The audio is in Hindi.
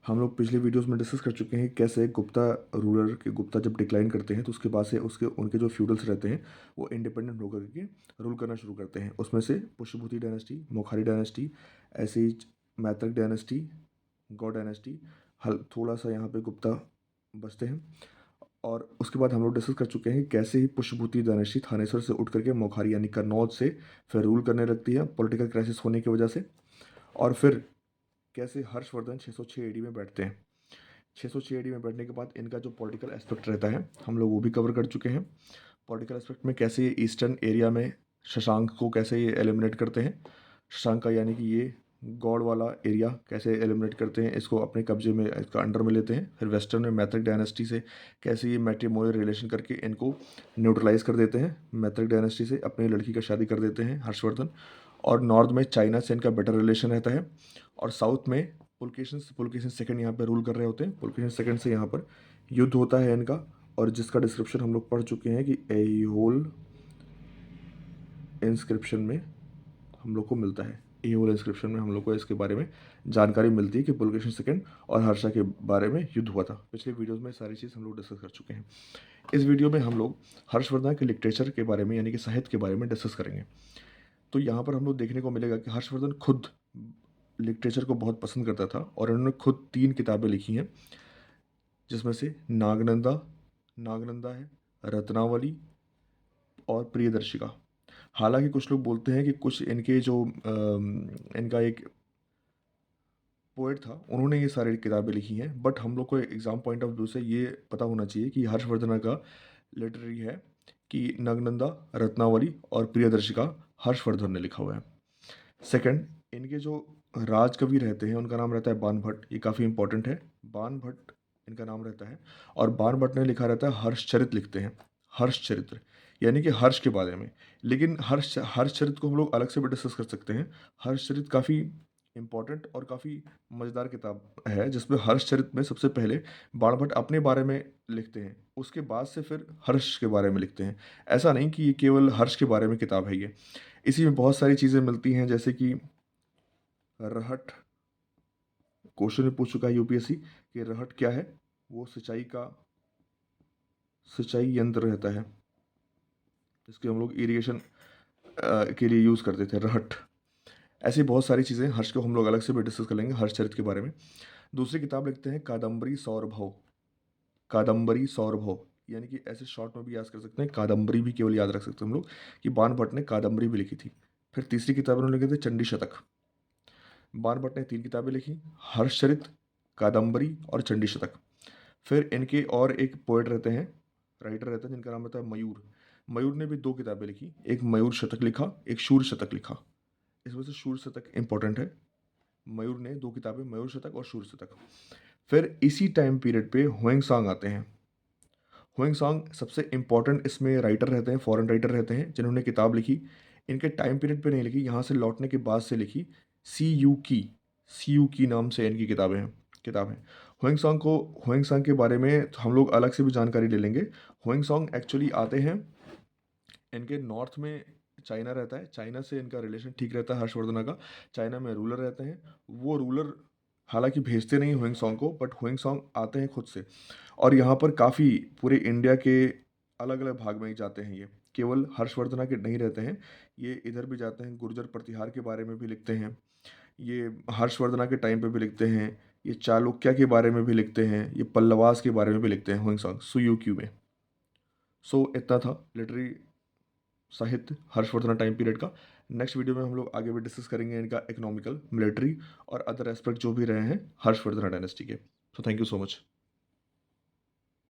हम लोग पिछले वीडियोस में डिस्कस कर चुके हैं कि कैसे गुप्ता जब डिक्लाइन करते हैं तो उसके बाद से उसके उनके जो फ्यूडल्स रहते हैं वो इंडिपेंडेंट होकर के रूल करना शुरू करते हैं। उसमें से पुष्यभूति डायनेस्टी, मोखारी डायनेस्टी, ऐसे ही मैत्रक डायनेस्टी, गौ डायनेस्टी, हल थोड़ा सा यहाँ पे गुप्ता बचते हैं। और उसके बाद हम लोग डिस्कस कर चुके हैं कि कैसे ही पुष्यभूति डायनेस्टी थानेसर से उठ करके मोखारी यानी कन्नौज से फिर रूल करने लगती है पॉलिटिकल क्राइसिस होने की वजह से। और फिर कैसे हर्षवर्धन 606 एडी में बैठते हैं। 606 एडी में बैठने के बाद इनका जो पॉलिटिकल एस्पेक्ट रहता है हम लोग वो भी कवर कर चुके हैं। पॉलिटिकल एस्पेक्ट में कैसे ये ईस्टर्न एरिया में शशांक को कैसे ये एलिमिनेट करते हैं, शशांक का यानी कि ये गौड़ वाला एरिया कैसे एलिमिनेट करते हैं, इसको अपने कब्जे में इसका अंडर में लेते हैं। फिर वेस्टर्न में मैत्रक डायनेस्टी से कैसे ये मैट्रिमोनियल रिलेशन करके इनको न्यूट्रलाइज कर देते हैं, मैत्रक डायनेस्टी से अपनी लड़की का शादी कर देते हैं हर्षवर्धन। और नॉर्थ में चाइना से इनका बेटर रिलेशन रहता है। और साउथ में पुलकेशन सेकंड यहाँ पे रूल कर रहे होते हैं। पुलकेशन सेकंड से यहाँ पर युद्ध होता है इनका, और जिसका डिस्क्रिप्शन हम लोग पढ़ चुके हैं कि एहोल इंस्क्रिप्शन में हम लोग को मिलता है। एहोल इंस्क्रिप्शन में हम लोग को इसके बारे में जानकारी मिलती है कि पुलकेशन सेकंड और हर्षा के बारे में युद्ध हुआ था। पिछले वीडियोस में सारी चीज़ हम लोग डिस्कस कर चुके हैं। इस वीडियो में हम लोग हर्षवर्धन के लिटरेचर के बारे में यानी कि साहित्य के बारे में डिस्कस करेंगे। तो यहाँ पर हम लोग देखने को मिलेगा कि हर्षवर्धन खुद लिटरेचर को बहुत पसंद करता था और उन्होंने खुद 3 किताबें लिखी हैं, जिसमें से नागनंदा है, रत्नावली और प्रियदर्शिका। हालांकि कुछ लोग बोलते हैं कि कुछ इनके जो इनका एक पोएट था उन्होंने ये सारी किताबें लिखी हैं, बट हम लोग को एग्ज़ाम पॉइंट ऑफ व्यू से ये पता होना चाहिए कि हर्षवर्धन का लिटरेरी है कि नगनंदा, रत्नावली और प्रियदर्शिका हर्षवर्धन ने लिखा हुआ है। सेकंड, इनके जो राजकवि रहते हैं उनका नाम रहता है बाण भट्ट। ये काफ़ी इंपॉर्टेंट है, बाण भट्ट इनका नाम रहता है। और बाण भट्ट ने लिखा रहता है हर्षचरित लिखते हैं, हर्षचरित्र यानी कि हर्ष के बारे में। लेकिन हर्षचरित को हम लोग अलग से भी डिस्कस कर सकते हैं। हर्षचरित काफ़ी इंपॉर्टेंट और काफ़ी मज़ेदार किताब है, जिसमें हर्षचरित में सबसे पहले बाण भट्ट अपने बारे में लिखते हैं, उसके बाद से फिर हर्ष के बारे में लिखते हैं। ऐसा नहीं कि ये केवल हर्ष के बारे में किताब है ये। इसी में बहुत सारी चीज़ें मिलती हैं, जैसे कि रहट क्वेश्चन में पूछ चुका है यूपीएससी कि रहट क्या है। वो सिंचाई यंत्र रहता है जिसके हम लोग इरिगेशन के लिए यूज़ करते थे, रहट। ऐसी बहुत सारी चीज़ें हर्ष को हम लोग अलग से भी डिस्कस कर लेंगे, हर्षचरित के बारे में। दूसरी किताब लिखते हैं कादम्बरी सौरभव। कादम्बरी सौरभव यानी कि ऐसे शॉर्ट में भी याद कर सकते हैं, कादम्बरी भी केवल याद रख सकते हैं हम लोग कि बाण भट्ट ने कादम्बरी भी लिखी थी। फिर तीसरी किताब उन्होंने लिखी थी चंडी शतक। बाण भट्ट ने 3 किताबें लिखी, हर्षचरित, कादम्बरी और चंडी शतक। फिर इनके और एक पोएट रहते हैं, राइटर रहते हैं जिनका नाम रहता है मयूर। मयूर ने भी 2 किताबें लिखी, एक मयूर शतक लिखा, एक शूर शतक लिखा। इसमें से शूर शतक इंपॉर्टेंट है। मयूर ने 2 किताबें, मयूर शतक और शूर शतक। फिर इसी टाइम पीरियड पे हुएंग आते हैं। हुएंग सबसे इंपॉर्टेंट इसमें राइटर रहते हैं, फॉरेन राइटर रहते हैं जिन्होंने किताब लिखी। इनके टाइम पीरियड पे नहीं लिखी, यहाँ से लौटने के बाद से लिखी। सी यू की नाम से इनकी किताब है। हुएंग सांग के बारे में तो हम लोग अलग से भी जानकारी ले लेंगे। हुएंग सांग एक्चुअली आते हैं, इनके नॉर्थ में चाइना रहता है, चाइना से इनका रिलेशन ठीक रहता है हर्षवर्धन का। चाइना में रूलर रहते हैं, वो रूलर हालांकि भेजते नहीं हुएंग सांग को, बट हुएंग सांग आते हैं खुद से। और यहाँ पर काफ़ी पूरे इंडिया के अलग अलग भाग में ही जाते हैं, ये केवल हर्षवर्धन के नहीं रहते हैं, ये इधर भी जाते हैं, गुर्जर प्रतिहार के बारे में भी लिखते हैं, ये हर्षवर्धन के टाइम पे भी लिखते हैं, ये चालुक्य के बारे में भी लिखते हैं, ये पल्लवास के बारे में भी लिखते हैं हुएंग सांग सुयू में। सो इतना था लिटरेरी साहित्य हर्षवर्धन टाइम पीरियड का। नेक्स्ट वीडियो में हम लोग आगे भी डिस्कस करेंगे इनका इकोनॉमिकल, मिलिट्री और अदर एस्पेक्ट जो भी रहे हैं हर्षवर्धन डायनेस्टी के। So thank you so much.